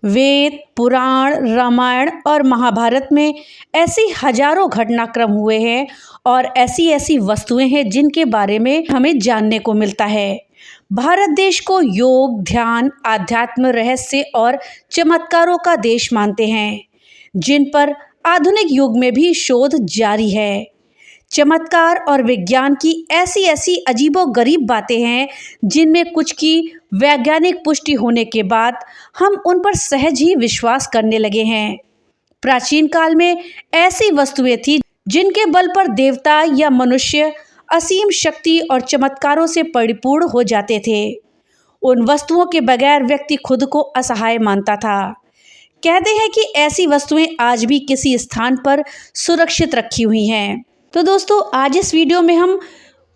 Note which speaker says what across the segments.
Speaker 1: वेद, पुराण, रामायण और महाभारत में ऐसे हजारों घटनाक्रम हुए हैं और ऐसी ऐसी वस्तुएं हैं जिनके बारे में हमें जानने को मिलता है। भारत देश को योग, ध्यान, आध्यात्म, रहस्य और चमत्कारों का देश मानते हैं, जिन पर आधुनिक युग में भी शोध जारी है। चमत्कार और विज्ञान की ऐसी ऐसी अजीबोगरीब बातें हैं जिनमें कुछ की वैज्ञानिक पुष्टि होने के बाद हम उन पर सहज ही विश्वास करने लगे हैं। प्राचीन काल में ऐसी वस्तुएं थी जिनके बल पर देवता या मनुष्य असीम शक्ति और चमत्कारों से परिपूर्ण हो जाते थे। उन वस्तुओं के बगैर व्यक्ति खुद को असहाय मानता था। कहते हैं कि ऐसी वस्तुएं आज भी किसी स्थान पर सुरक्षित रखी हुई हैं। तो दोस्तों, आज इस वीडियो में हम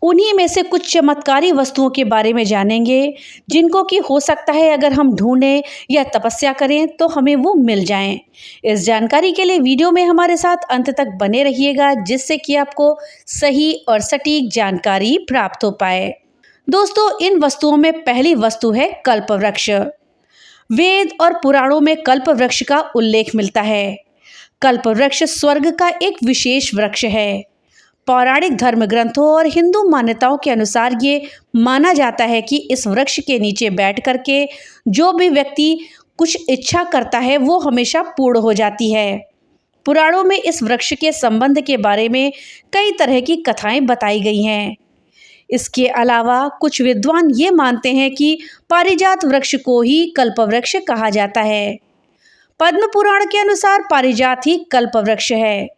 Speaker 1: उन्हीं में से कुछ चमत्कारी वस्तुओं के बारे में जानेंगे जिनको कि हो सकता है अगर हम ढूंढें या तपस्या करें तो हमें वो मिल जाएं। इस जानकारी के लिए वीडियो में हमारे साथ अंत तक बने रहिएगा, जिससे कि आपको सही और सटीक जानकारी प्राप्त हो पाए। दोस्तों, इन वस्तुओं में पहली वस्तु है कल्पवृक्ष। वेद और पुराणों में कल्पवृक्ष का उल्लेख मिलता है। कल्पवृक्ष स्वर्ग का एक विशेष वृक्ष है। पौराणिक धर्म ग्रंथों और हिंदू मान्यताओं के अनुसार ये माना जाता है कि इस वृक्ष के नीचे बैठ करके जो भी व्यक्ति कुछ इच्छा करता है वो हमेशा पूर्ण हो जाती है। पुराणों में इस वृक्ष के संबंध के बारे में कई तरह की कथाएं बताई गई हैं। इसके अलावा कुछ विद्वान ये मानते हैं कि पारिजात वृक्ष को ही कल्पवृक्ष कहा जाता है। पद्म पुराण के अनुसार पारिजात ही कल्पवृक्ष है,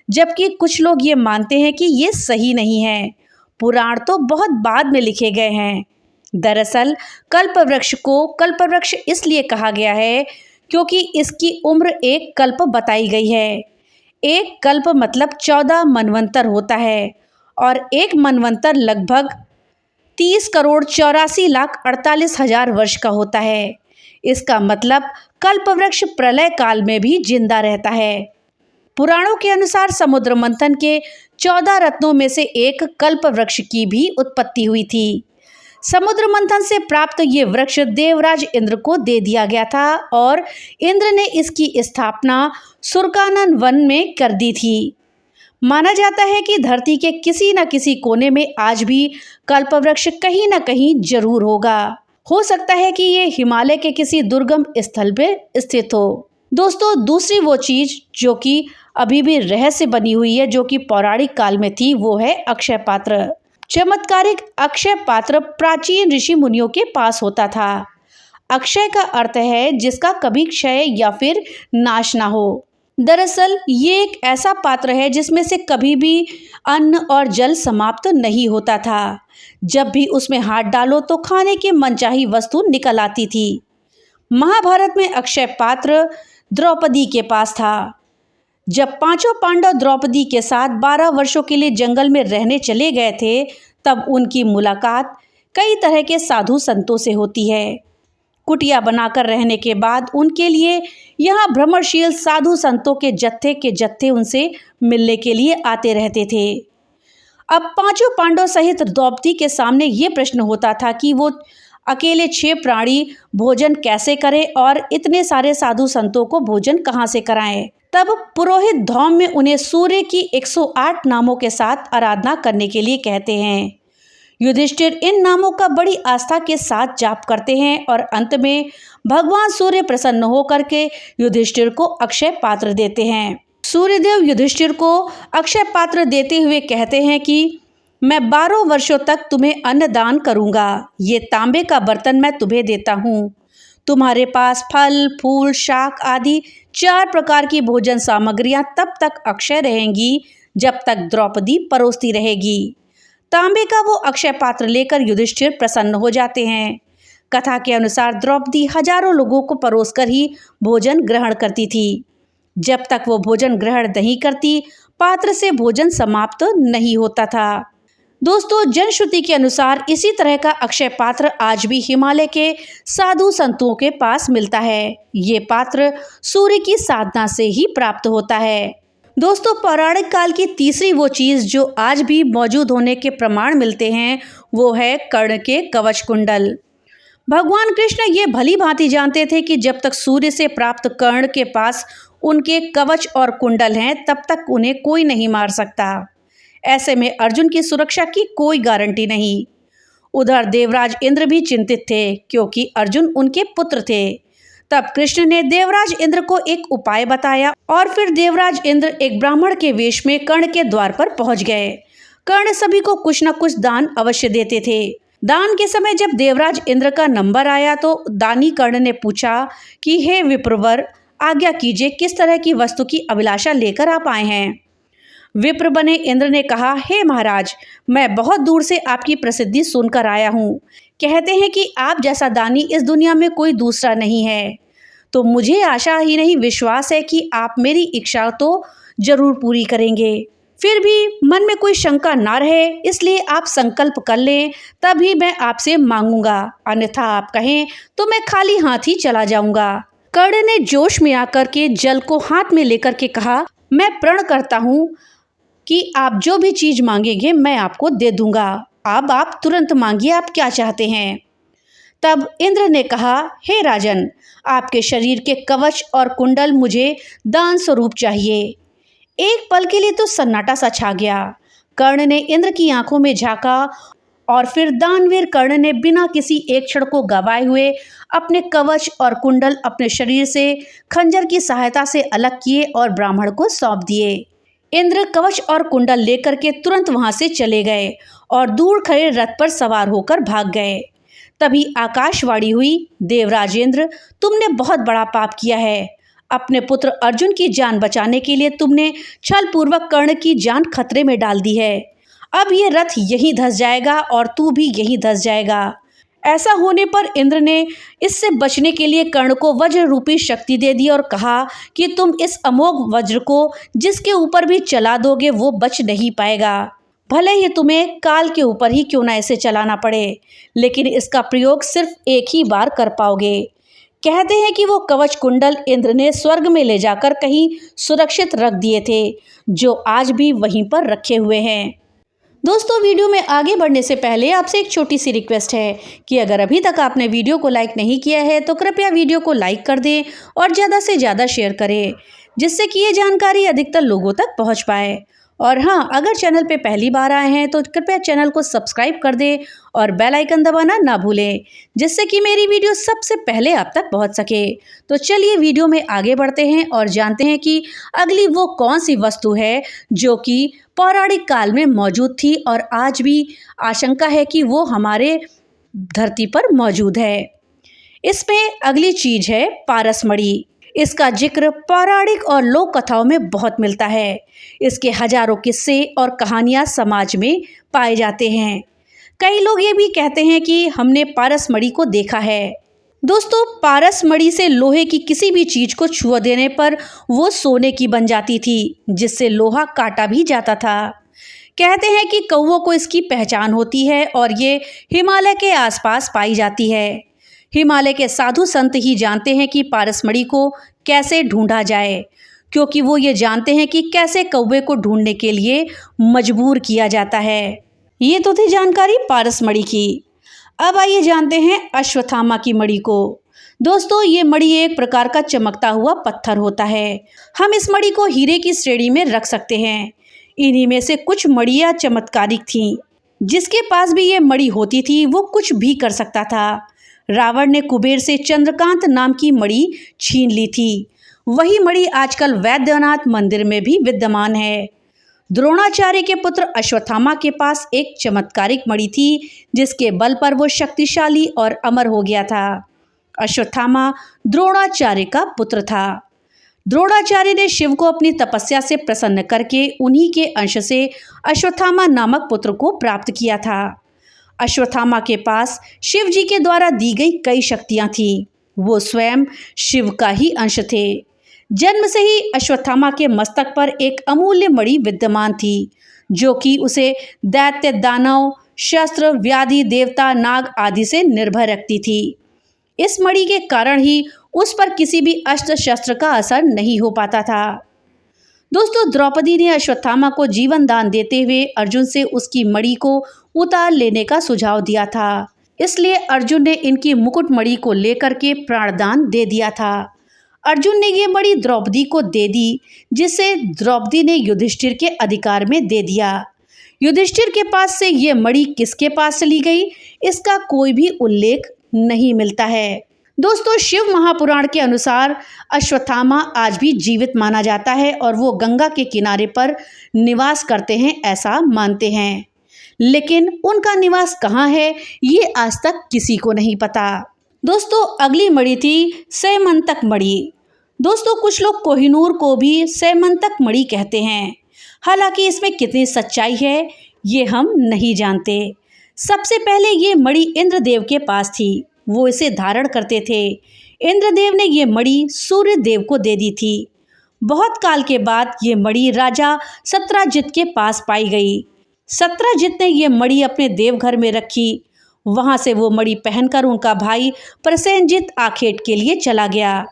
Speaker 1: जबकि कुछ लोग ये मानते हैं कि ये सही नहीं है। पुराण तो बहुत बाद में लिखे गए हैं। दरअसल कल्पवृक्ष को कल्पवृक्ष इसलिए कहा गया है क्योंकि इसकी उम्र एक कल्प बताई गई है। एक कल्प मतलब 14 मनवंतर होता है और एक मनवंतर लगभग 30,84,48,000 वर्ष का होता है। इसका मतलब कल्पवृक्ष प्रलय काल में भी जिंदा रहता है। पुराणों के अनुसार समुद्र मंथन के 14 रत्नों में से एक कल्पवृक्ष की भी उत्पत्ति हुई थी। समुद्र मंथन से प्राप्त ये वृक्ष देवराज इंद्र को दे दिया गया था और इंद्र ने इसकी स्थापना सुरकानन वन में कर दी थी। माना जाता है कि धरती के किसी न किसी कोने में आज भी कल्पवृक्ष कहीं न कहीं जरूर होगा। हो सकता है कि ये हिमालय के किसी दुर्गम स्थल पे स्थित हो। दोस्तों, दूसरी वो चीज जो कि अभी भी रहस्य बनी हुई है, जो कि पौराणिक काल में थी, वो है अक्षय पात्र। चमत्कारिक अक्षय पात्र प्राचीन ऋषि मुनियों के पास होता था। अक्षय का अर्थ है जिसका कभी क्षय या फिर नाश ना हो। दरअसल ये एक ऐसा पात्र है जिसमें से कभी भी अन्न और जल समाप्त नहीं होता था। जब भी उसमें हाथ डालो तो खाने की मनचाही वस्तु निकल आती थी। महाभारत में अक्षय पात्र द्रौपदी के पास था। जब पांचों पांडव द्रौपदी के साथ 12 वर्षों के लिए जंगल में रहने चले गए थे, तब उनकी मुलाकात कई तरह के साधु संतों से होती है। कुटिया बनाकर रहने के बाद उनके लिए यहाँ भ्रमणशील साधु संतों के जत्थे उनसे मिलने के लिए आते रहते थे। अब पांचों पांडव सहित द्रौपदी के सामने ये प्रश्न होता था कि वो अकेले 6 प्राणी भोजन कैसे करें और इतने सारे साधु संतों को भोजन कहाँ से कराएं। तब पुरोहित धौम्य उन्हें सूर्य की 108 नामों के साथ आराधना करने के लिए कहते हैं। युधिष्ठिर इन नामों का बड़ी आस्था के साथ जाप करते हैं और अंत में भगवान सूर्य प्रसन्न होकर के युधिष्ठिर को अक्षय पात्र देते हैं। सूर्यदेव युधिष्ठिर को अक्षय पात्र देते हुए कहते हैं कि मैं 12 वर्षों तक तुम्हें अन्न दान करूंगा। ये तांबे का बर्तन मैं तुम्हें देता हूँ। तुम्हारे पास फल, फूल, शाक आदि 4 प्रकार की भोजन सामग्रियां तब तक अक्षय रहेंगी जब तक द्रौपदी परोसती रहेगी। तांबे का वो अक्षय पात्र लेकर युधिष्ठिर प्रसन्न हो जाते हैं। कथा के अनुसार द्रौपदी हजारों लोगों को परोसकर ही भोजन ग्रहण करती थी। जब तक वो भोजन ग्रहण नहीं करती, पात्र से भोजन समाप्त नहीं होता था। दोस्तों, जनश्रुति के अनुसार इसी तरह का अक्षय पात्र आज भी हिमालय के साधु संतों के पास मिलता है। ये पात्र सूर्य की साधना से ही प्राप्त होता है। दोस्तों, पौराणिक काल की तीसरी वो चीज़ जो आज भी मौजूद होने के प्रमाण मिलते हैं वो है कर्ण के कवच कुंडल। भगवान कृष्ण ये भली भांति जानते थे कि जब तक सूर्य से प्राप्त कर्ण के पास उनके कवच और कुंडल हैं तब तक उन्हें कोई नहीं मार सकता। ऐसे में अर्जुन की सुरक्षा की कोई गारंटी नहीं। उधर देवराज इंद्र भी चिंतित थे क्योंकि अर्जुन उनके पुत्र थे। तब कृष्ण ने देवराज इंद्र को एक उपाय बताया और फिर देवराज इंद्र एक ब्राह्मण के वेश में कर्ण के द्वार पर पहुंच गए। कर्ण सभी को कुछ न कुछ दान अवश्य देते थे। दान के समय जब देवराज इंद्र का नंबर आया तो दानी कर्ण ने पूछा कि हे विप्रवर, आज्ञा कीजिए, किस तरह की वस्तु की अभिलाषा लेकर आप आए हैं। विप्र बने इंद्र ने कहा, हे महाराज, मैं बहुत दूर से आपकी प्रसिद्धि सुनकर आया हूँ। कहते हैं कि आप जैसा दानी इस दुनिया में कोई दूसरा नहीं है। तो मुझे आशा ही नहीं विश्वास है कि आप मेरी इच्छा तो जरूर पूरी करेंगे। फिर भी मन में कोई शंका ना रहे, इसलिए आप संकल्प कर लें, तभी मैं आपसे मांगूंगा, अन्यथा आप कहें तो मैं खाली हाथ ही चला जाऊंगा। कर्ण ने जोश में आकर के जल को हाथ में लेकर के कहा, मैं प्रण करता हूँ कि आप जो भी चीज मांगेंगे मैं आपको दे दूंगा। अब आप तुरंत मांगिए, आप क्या चाहते हैं। तब इंद्र ने कहा, हे राजन, आपके शरीर के कवच और कुंडल मुझे दान स्वरूप चाहिए। एक पल के लिए तो सन्नाटा सा छा गया। कर्ण ने इंद्र की आंखों में झांका और फिर दानवीर कर्ण ने बिना किसी एक क्षण को गवाए हुए अपने कवच और कुंडल अपने शरीर से खंजर की सहायता से अलग किए और ब्राह्मण को सौंप दिए। इंद्र कवच और कुंडल लेकर के तुरंत वहां से चले गए और दूर खड़े रथ पर सवार होकर भाग गए। तभी आकाशवाणी हुई, देवराज इंद्र, तुमने बहुत बड़ा पाप किया है। अपने पुत्र अर्जुन की जान बचाने के लिए तुमने छलपूर्वक कर्ण की जान खतरे में डाल दी है। अब ये रथ यहीं धंस जाएगा और तू भी यहीं धंस जाएगा। ऐसा होने पर इंद्र ने इससे बचने के लिए कर्ण को वज्र रूपी शक्ति दे दी और कहा कि तुम इस अमोघ वज्र को जिसके ऊपर भी चला दोगे वो बच नहीं पाएगा। भले ही तुम्हें काल के ऊपर ही क्यों ना इसे चलाना पड़े, लेकिन इसका प्रयोग सिर्फ एक ही बार कर पाओगे। कहते हैं कि वो कवच कुंडल इंद्र ने स्वर्ग में ले जाकर कहीं सुरक्षित रख दिए थे, जो आज भी वहीं पर रखे हुए हैं। दोस्तों, वीडियो में आगे बढ़ने से पहले आपसे एक छोटी सी रिक्वेस्ट है कि अगर अभी तक आपने वीडियो को लाइक नहीं किया है तो कृपया वीडियो को लाइक कर दें और ज़्यादा से ज़्यादा शेयर करें, जिससे कि ये जानकारी अधिकतर लोगों तक पहुंच पाए। और हाँ, अगर चैनल पे पहली बार आए हैं तो कृपया चैनल को सब्सक्राइब कर दें और बेल आइकन दबाना ना भूलें, जिससे कि मेरी वीडियो सबसे पहले आप तक पहुंच सके। तो चलिए वीडियो में आगे बढ़ते हैं और जानते हैं कि अगली वो कौन सी वस्तु है जो कि पौराणिक काल में मौजूद थी और आज भी आशंका है कि वो हमारे धरती पर मौजूद है। इसमें अगली चीज है पारसमणि। इसका जिक्र पौराणिक और लोक कथाओं में बहुत मिलता है। इसके हजारों किस्से और कहानियां समाज में पाए जाते हैं। कई लोग ये भी कहते हैं कि हमने पारसमणि को देखा है। दोस्तों, पारसमणि से लोहे की किसी भी चीज को छुआ देने पर वो सोने की बन जाती थी, जिससे लोहा काटा भी जाता था। कहते हैं कि कौवों को इसकी पहचान होती है और ये हिमालय के आसपास पाई जाती है। हिमालय के साधु संत ही जानते हैं कि पारसमणि को कैसे ढूंढा जाए, क्योंकि वो ये जानते हैं कि कैसे कौवे को ढूंढने के लिए मजबूर किया जाता है। ये तो थी जानकारी पारसमणि की। अब आइए जानते हैं अश्वत्थामा की मणि को। दोस्तों, ये मणि एक प्रकार का चमकता हुआ पत्थर होता है। हम इस मणि को हीरे की श्रेणी में रख सकते हैं। इन्हीं में से कुछ मणियाँ चमत्कारिक थीं। जिसके पास भी ये मणि होती थी वो कुछ भी कर सकता था। रावण ने कुबेर से चंद्रकांत नाम की मणि छीन ली थी। वही मणि आजकल वैद्यनाथ मंदिर में भी विद्यमान है। द्रोणाचार्य के पुत्र अश्वत्थामा के पास एक चमत्कारिक मणि थी, जिसके बल पर वो शक्तिशाली और अमर हो गया था। अश्वत्थामा द्रोणाचार्य का पुत्र था। द्रोणाचार्य ने शिव को अपनी तपस्या से प्रसन्न करके उन्हीं के अंश से अश्वत्थामा नामक पुत्र को प्राप्त किया था। अश्वत्थामा के पास शिव जी के द्वारा दी गई कई शक्तियां थीं। वो स्वयं शिव का ही अंश थे। जन्म से ही अश्वत्थामा के मस्तक पर एक अमूल्य मणि विद्यमान थी, जो कि उसे दैत्य, दानव, शस्त्र, व्याधि, देवता, नाग आदि से निर्भय रखती थी। इस मणि के कारण ही उस पर किसी भी अस्त्र शस्त्र का असर नहीं हो पाता था। दोस्तों, द्रौपदी ने अश्वत्थामा को जीवन दान देते हुए अर्जुन से उसकी मणि को उतार लेने का सुझाव दिया था। इसलिए अर्जुन ने इनकी मुकुट मणि को लेकर के प्राणदान दे दिया था। अर्जुन ने ये मणि द्रौपदी को दे दी, जिसे द्रौपदी ने युधिष्ठिर के अधिकार में दे दिया। युधिष्ठिर के पास से ये मणि किसके पास चली गई, इसका कोई भी उल्लेख नहीं मिलता है। दोस्तों, शिव महापुराण के अनुसार अश्वत्थामा आज भी जीवित माना जाता है और वो गंगा के किनारे पर निवास करते हैं, ऐसा मानते हैं। लेकिन उनका निवास कहाँ है, ये आज तक किसी को नहीं पता। दोस्तों, अगली मणि थी सैमंतक मणि। दोस्तों, कुछ लोग कोहिनूर को भी सैमंतक मणि कहते हैं। हालांकि इसमें कितनी सच्चाई है, ये हम नहीं जानते। सबसे पहले ये मणि इंद्रदेव के पास थी, वो इसे धारण करते थे। इंद्रदेव ने ये मणि सूर्य देव को दे दी थी। बहुत काल के बाद ये मणि राजा सत्राजित के पास पाई गई। सत्राजित ने ये मणि अपने देवघर में रखी। वहां से वो मणि पहनकर उनका भाई प्रसेनजित आखेट के लिए चला गया।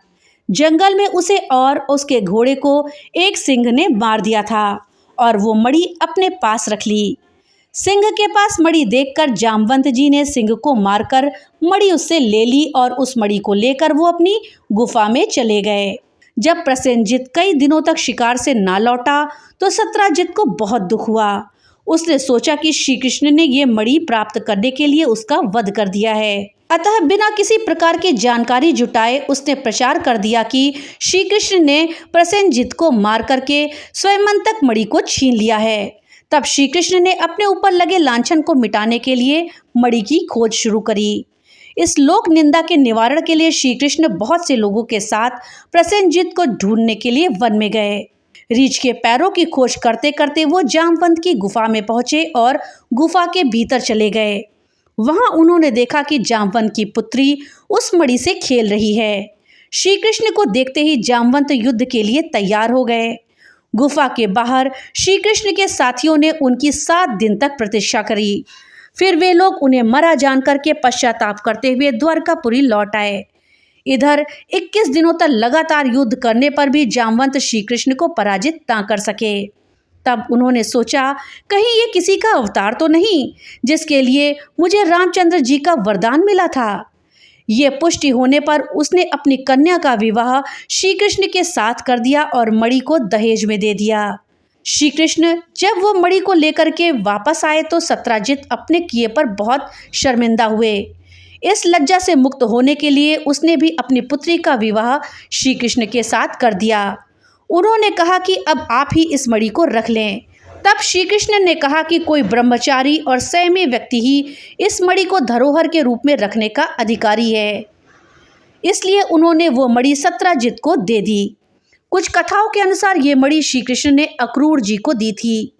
Speaker 1: जंगल में उसे और उसके घोड़े को एक सिंह ने मार दिया था और वो मणि अपने पास रख ली। सिंह के पास मणि देखकर जामवंत जी ने सिंह को मारकर मणि उससे ले ली और उस मणि को लेकर वो अपनी गुफा में चले गए। जब प्रसेनजित कई दिनों तक शिकार से ना लौटा तो सत्राजित को बहुत दुख हुआ। उसने सोचा कि श्री कृष्ण ने ये मणि प्राप्त करने के लिए उसका वध कर दिया है। अतः बिना किसी प्रकार की जानकारी जुटाए उसने प्रचार कर दिया कि श्री कृष्ण ने प्रसेनजित को मार करके स्वयंतक मणि को छीन लिया है। तब श्री कृष्ण ने अपने ऊपर लगे लांछन को मिटाने के लिए मणि की खोज शुरू करी। इस लोक निंदा के निवारण के लिए श्री कृष्ण बहुत से लोगों के साथ प्रसेनजित को ढूंढने के लिए वन में गए। रीछ के पैरों की खोज करते करते वो जामवंत की गुफा में पहुंचे और गुफा के भीतर चले गए। वहां उन्होंने देखा कि जामवंत की पुत्री उस मणि से खेल रही है। श्री कृष्ण को देखते ही जामवंत युद्ध के लिए तैयार हो गए। गुफा के बाहर श्री कृष्ण के साथियों ने उनकी 7 दिन तक प्रतीक्षा करी। फिर वे लोग उन्हें मरा जानकर के पश्चाताप करते हुए द्वारकापुरी लौट आए। इधर 21 दिनों तक लगातार युद्ध करने पर भी जामवंत श्री कृष्ण को पराजित ना कर सके। तब उन्होंने सोचा, कहीं ये किसी का अवतार तो नहीं जिसके लिए मुझे रामचंद्र जी का वरदान मिला था। ये पुष्टि होने पर उसने अपनी कन्या का विवाह श्री कृष्ण के साथ कर दिया और मणि को दहेज में दे दिया। श्री कृष्ण जब वो मणि को लेकर के वापस आए तो सत्राजित अपने किए पर बहुत शर्मिंदा हुए। इस लज्जा से मुक्त होने के लिए उसने भी अपनी पुत्री का विवाह श्री कृष्ण के साथ कर दिया। उन्होंने कहा कि अब आप ही इस मणि को रख लें। तब श्री कृष्ण ने कहा कि कोई ब्रह्मचारी और संयमी व्यक्ति ही इस मणि को धरोहर के रूप में रखने का अधिकारी है। इसलिए उन्होंने वो मणि सत्राजित को दे दी। कुछ कथाओं के अनुसार ये मणि श्री कृष्ण ने अक्रूर जी को दी थी।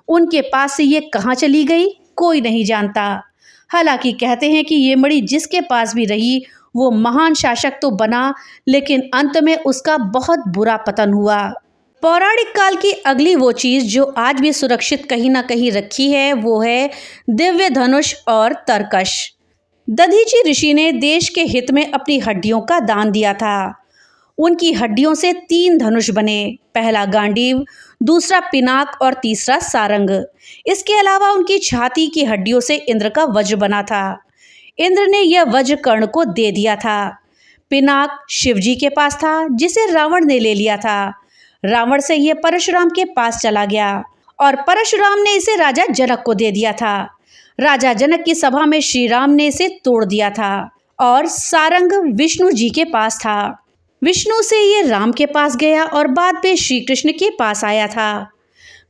Speaker 1: उनके पास से ये कहाँ चली गई, कोई नहीं जानता। हालांकि कहते हैं कि ये मणि जिसके पास भी रही वो महान शासक तो बना, लेकिन अंत में उसका बहुत बुरा पतन हुआ। पौराणिक काल की अगली वो चीज़ जो आज भी सुरक्षित कहीं ना कहीं रखी है वो है दिव्य धनुष और तरकश। दधीची ऋषि ने देश के हित में अपनी हड्डियों का दान दिया था। उनकी हड्डियों से 3 धनुष बने, पहला गांडीव, दूसरा पिनाक और तीसरा सारंग। इसके अलावा उनकी छाती की हड्डियों से इंद्र का वज्र बना था। इंद्र ने यह वज्र कर्ण को दे दिया था। पिनाक शिवजी के पास था जिसे रावण ने ले लिया था। रावण से यह परशुराम के पास चला गया और परशुराम ने इसे राजा जनक को दे दिया था। राजा जनक की सभा में श्री राम ने इसे तोड़ दिया था। और सारंग विष्णु जी के पास था। विष्णु से ये राम के पास गया और बाद में श्री कृष्ण के पास आया था।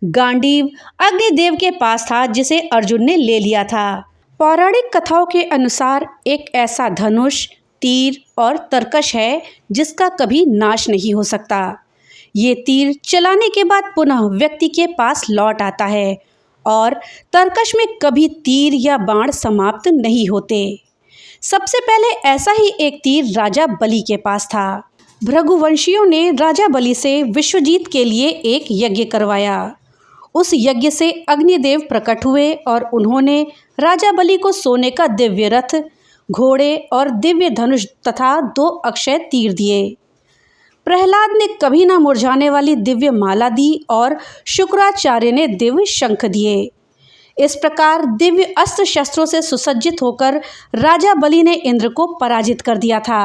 Speaker 1: गांडीव अग्निदेव के पास था जिसे अर्जुन ने ले लिया था। पौराणिक कथाओं के अनुसार एक ऐसा धनुष, तीर और तरकश है जिसका कभी नाश नहीं हो सकता। ये तीर चलाने के बाद पुनः व्यक्ति के पास लौट आता है और तरकश में कभी तीर या बाण समाप्त नहीं होते। सबसे पहले ऐसा ही एक तीर राजा बलि के पास था। भृगुवंशियों ने राजा बलि से विश्वजीत के लिए एक यज्ञ करवाया। उस यज्ञ से अग्निदेव प्रकट हुए और उन्होंने राजा बलि को सोने का दिव्य रथ, घोड़े और दिव्य धनुष तथा 2 अक्षय तीर दिए। प्रहलाद ने कभी ना मुरझाने वाली दिव्य माला दी और शुक्राचार्य ने दिव्य शंख दिए। इस प्रकार दिव्य अस्त्र शस्त्रों से सुसज्जित होकर राजा बलि ने इंद्र को पराजित कर दिया था।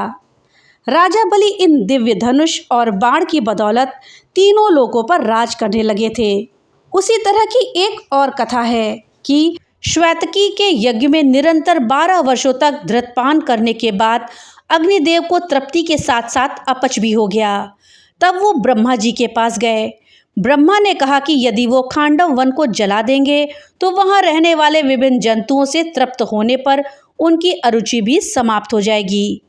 Speaker 1: राजा बलि इन दिव्य धनुष और बाण की बदौलत तीनों लोकों पर राज करने लगे थे। उसी तरह की एक और कथा है कि श्वेतकी के यज्ञ में निरंतर 12 वर्षों तक घृतपान करने के बाद अग्निदेव को तृप्ति के साथ साथ अपच भी हो गया। तब वो ब्रह्मा जी के पास गए। ब्रह्मा ने कहा कि यदि वो खांडव वन को जला देंगे तो वहां रहने वाले विभिन्न जंतुओं से तृप्त होने पर उनकी अरुचि भी समाप्त हो जाएगी।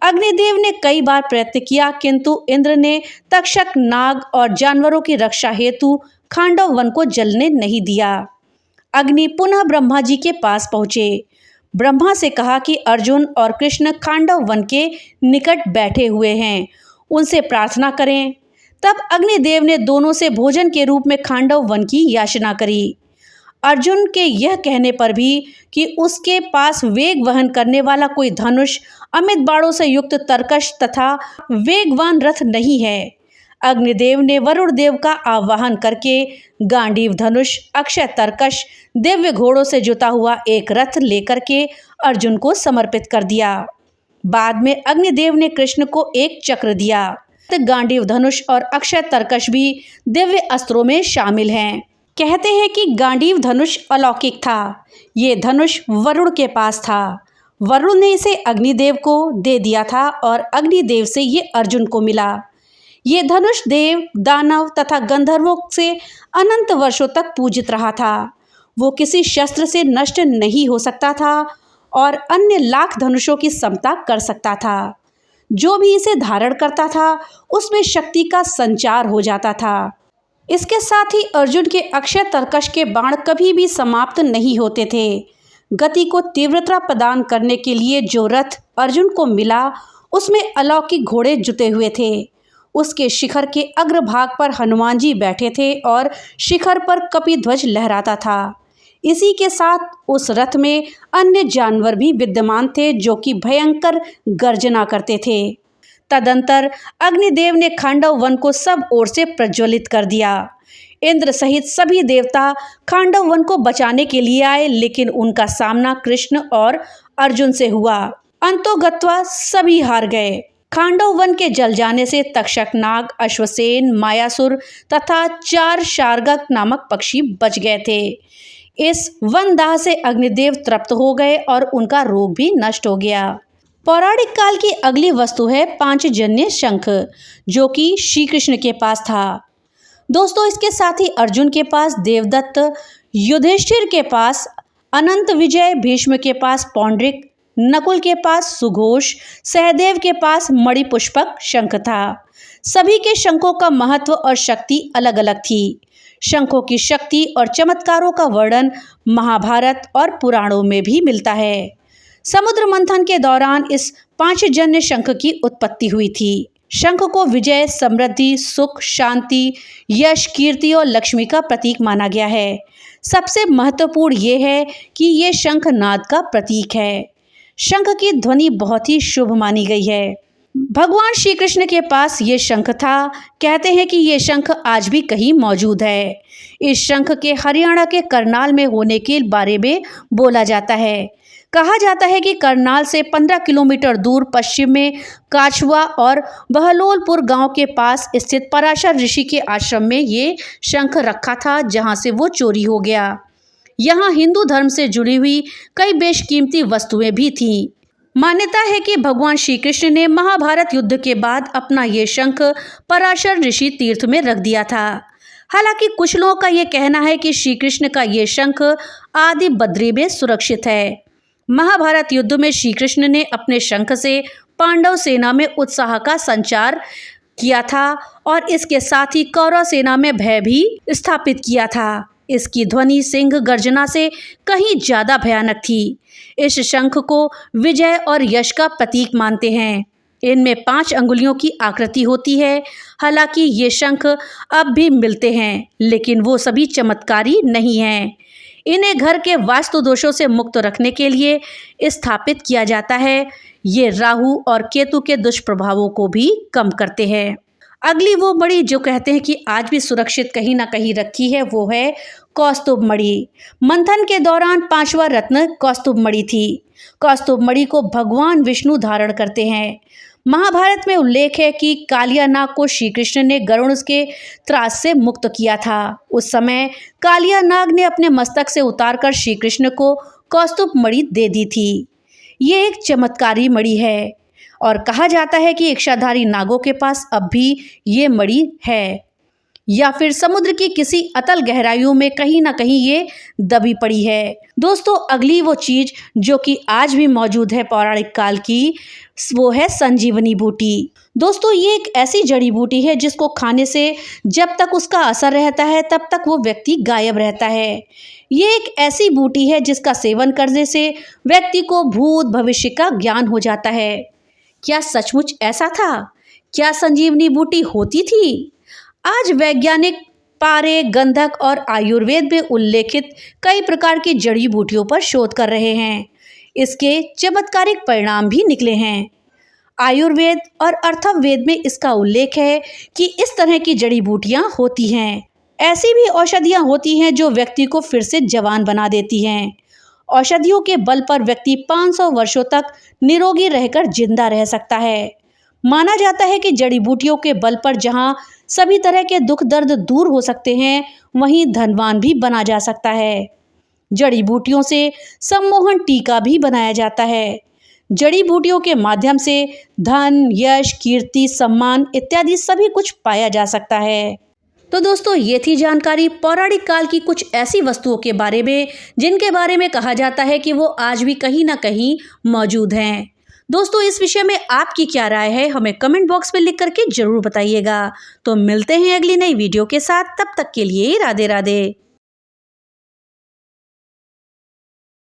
Speaker 1: अग्निदेव ने कई बार प्रयत्न किया, किंतु इंद्र ने तक्षक, नाग और जानवरों की रक्षा हेतु खांडव वन को जलने नहीं दिया। अग्नि पुनः ब्रह्मा जी के पास पहुंचे। ब्रह्मा से कहा कि अर्जुन और कृष्ण खांडव वन के निकट बैठे हुए हैं, उनसे प्रार्थना करें। तब अग्निदेव ने दोनों से भोजन के रूप में खांडव वन की याचना करी। अर्जुन के यह कहने पर भी कि उसके पास वेग वहन करने वाला कोई धनुष, अमित बाणों से युक्त तरकश तथा वेगवान रथ नहीं है। अग्निदेव ने वरुण देव का आवाहन करके गांडीव धनुष, अक्षय तरकश, दिव्य घोड़ों से जुता हुआ एक रथ लेकर के अर्जुन को समर्पित कर दिया। बाद में अग्निदेव ने कृष्ण को एक चक्र दिया। गांडीव धनुष और अक्षय तरकश भी दिव्य अस्त्रों में शामिल हैं। कहते हैं कि गांडीव धनुष अलौकिक था। ये धनुष वरुण के पास था। वरुण ने इसे अग्निदेव को दे दिया था और अग्निदेव से ये अर्जुन को मिला। ये धनुष देव, दानव तथा गंधर्वों से अनंत वर्षों तक पूजित रहा था। वो किसी शस्त्र से नष्ट नहीं हो सकता था और अन्य लाख धनुषों की समता कर सकता था। जो भी इसे धारण करता था उसमें शक्ति का संचार हो जाता था। इसके साथ ही अर्जुन के अक्षय तरकश के बाण कभी भी समाप्त नहीं होते थे। गति को तीव्रता प्रदान करने के लिए जो रथ अर्जुन को मिला उसमें अलौकिक घोड़े जुते हुए थे। उसके शिखर के अग्रभाग पर हनुमान जी बैठे थे और शिखर पर कपिध्वज लहराता था। इसी के साथ उस रथ में अन्य जानवर भी विद्यमान थे जो कि भयंकर गर्जना करते थे। तदंतर अग्निदेव ने खांडव वन को सब ओर से प्रज्वलित कर दिया। इंद्र सहित सभी देवता खांडव वन को बचाने के लिए आए, लेकिन उनका सामना कृष्ण और अर्जुन से हुआ। अंतोगत्वा सभी हार गए। खांडव वन के जल जाने से तक्षक, नाग, अश्वसेन, मायासुर तथा 4 शार्गक नामक पक्षी बच गए थे। इस वनदाह से अग्निदेव तृप्त हो गए और उनका रोग भी नष्ट हो गया। पौराणिक काल की अगली वस्तु है पांचजन्य शंख, जो कि श्री कृष्ण के पास था। दोस्तों, इसके साथ ही अर्जुन के पास देवदत्त, युधिष्ठिर के पास अनंत विजय, भीष्म के पास पौंड्रिक, नकुल के पास सुघोष, सहदेव के पास मणिपुष्पक शंख था। सभी के शंखों का महत्व और शक्ति अलग अलग थी। शंखों की शक्ति और चमत्कारों का वर्णन महाभारत और पुराणों में भी मिलता है। समुद्र मंथन के दौरान इस पांचजन्य शंख की उत्पत्ति हुई थी। शंख को विजय, समृद्धि, सुख, शांति, यश, कीर्ति और लक्ष्मी का प्रतीक माना गया है। सबसे महत्वपूर्ण ये है कि ये शंख नाद का प्रतीक है। शंख की ध्वनि बहुत ही शुभ मानी गई है। भगवान श्री कृष्ण के पास ये शंख था। कहते हैं कि ये शंख आज भी कहीं मौजूद है। इस शंख के हरियाणा के करनाल में होने के बारे में बोला जाता है। कहा जाता है कि करनाल से 15 किलोमीटर दूर पश्चिम में काछुआ और बहलोलपुर गांव के पास स्थित पराशर ऋषि के आश्रम में ये शंख रखा था, जहां से वो चोरी हो गया। यहाँ हिंदू धर्म से जुड़ी हुई कई बेशकीमती वस्तुएं भी थीं। मान्यता है कि भगवान श्री कृष्ण ने महाभारत युद्ध के बाद अपना ये शंख पराशर ऋषि तीर्थ में रख दिया था। हालांकि कुछ लोगों का ये कहना है कि श्री कृष्ण का ये शंख आदि बद्री में सुरक्षित है। महाभारत युद्ध में श्री कृष्ण ने अपने शंख से पांडव सेना में उत्साह का संचार किया था और इसके साथ ही कौरव सेना में भय भी स्थापित किया था। इसकी ध्वनि सिंह गर्जना से कहीं ज्यादा भयानक थी। इस शंख को विजय और यश का प्रतीक मानते हैं। इनमें 5 अंगुलियों की आकृति होती है। हालांकि ये शंख अब भी मिलते हैं, लेकिन वो सभी चमत्कारी नहीं हैं। इन्हें घर के वास्तु दोषों से मुक्त रखने के लिए स्थापित किया जाता है। ये राहु और केतु के दुष्प्रभावों को भी कम करते हैं। अगली वो मणि जो कहते हैं कि आज भी सुरक्षित कहीं ना कहीं रखी है वो है कौस्तुभ मणि। मंथन के दौरान 5वां रत्न कौस्तुभ मणि थी। कौस्तुभ मणि को भगवान विष्णु धारण करते हैं। महाभारत में उल्लेख है कि कालिया नाग को श्री कृष्ण ने गरुड़ के त्रास से मुक्त किया था। उस समय कालिया नाग ने अपने मस्तक से उतारकर श्री कृष्ण को कौस्तुभ मणि दे दी थी। ये एक चमत्कारी मणि है और कहा जाता है कि इच्छाधारी नागों के पास अब भी ये मणि है या फिर समुद्र की किसी अतल गहराइयों में कहीं ना कहीं ये दबी पड़ी है। दोस्तों, अगली वो चीज जो कि आज भी मौजूद है पौराणिक काल की, वो है संजीवनी बूटी। दोस्तों, ये एक ऐसी जड़ी बूटी है जिसको खाने से जब तक उसका असर रहता है तब तक वो व्यक्ति गायब रहता है। ये एक ऐसी बूटी है जिसका सेवन करने से व्यक्ति को भूत भविष्य का ज्ञान हो जाता है। क्या सचमुच ऐसा था? क्या संजीवनी बूटी होती थी? आज वैज्ञानिक पारे, गंधक और आयुर्वेद में उल्लेखित कई प्रकार की जड़ी बूटियों पर शोध कर रहे हैं। इसके चमत्कारिक परिणाम भी निकले हैं। आयुर्वेद और अथर्ववेद में इसका उल्लेख है कि इस तरह की जड़ी बूटियां होती हैं। ऐसी भी औषधियां होती हैं जो व्यक्ति को फिर से जवान बना देती हैं। औषधियों के बल पर व्यक्ति 500 वर्षों तक निरोगी रहकर जिंदा रह सकता है। माना जाता है कि जड़ी बूटियों के बल पर जहां सभी तरह के दुख दर्द दूर हो सकते हैं, वहीं धनवान भी बना जा सकता है। जड़ी बूटियों से सम्मोहन टीका भी बनाया जाता है। जड़ी बूटियों के माध्यम से धन, यश, कीर्ति, सम्मान इत्यादि सभी कुछ पाया जा सकता है। तो दोस्तों, ये थी जानकारी पौराणिक काल की कुछ ऐसी वस्तुओं के बारे में जिनके बारे में कहा जाता है कि वो आज भी कहीं ना कहीं मौजूद हैं। दोस्तों, इस विषय में आपकी क्या राय है हमें कमेंट बॉक्स में लिख करके जरूर बताइएगा। तो मिलते हैं अगली नई वीडियो के साथ, तब तक के लिए राधे राधे।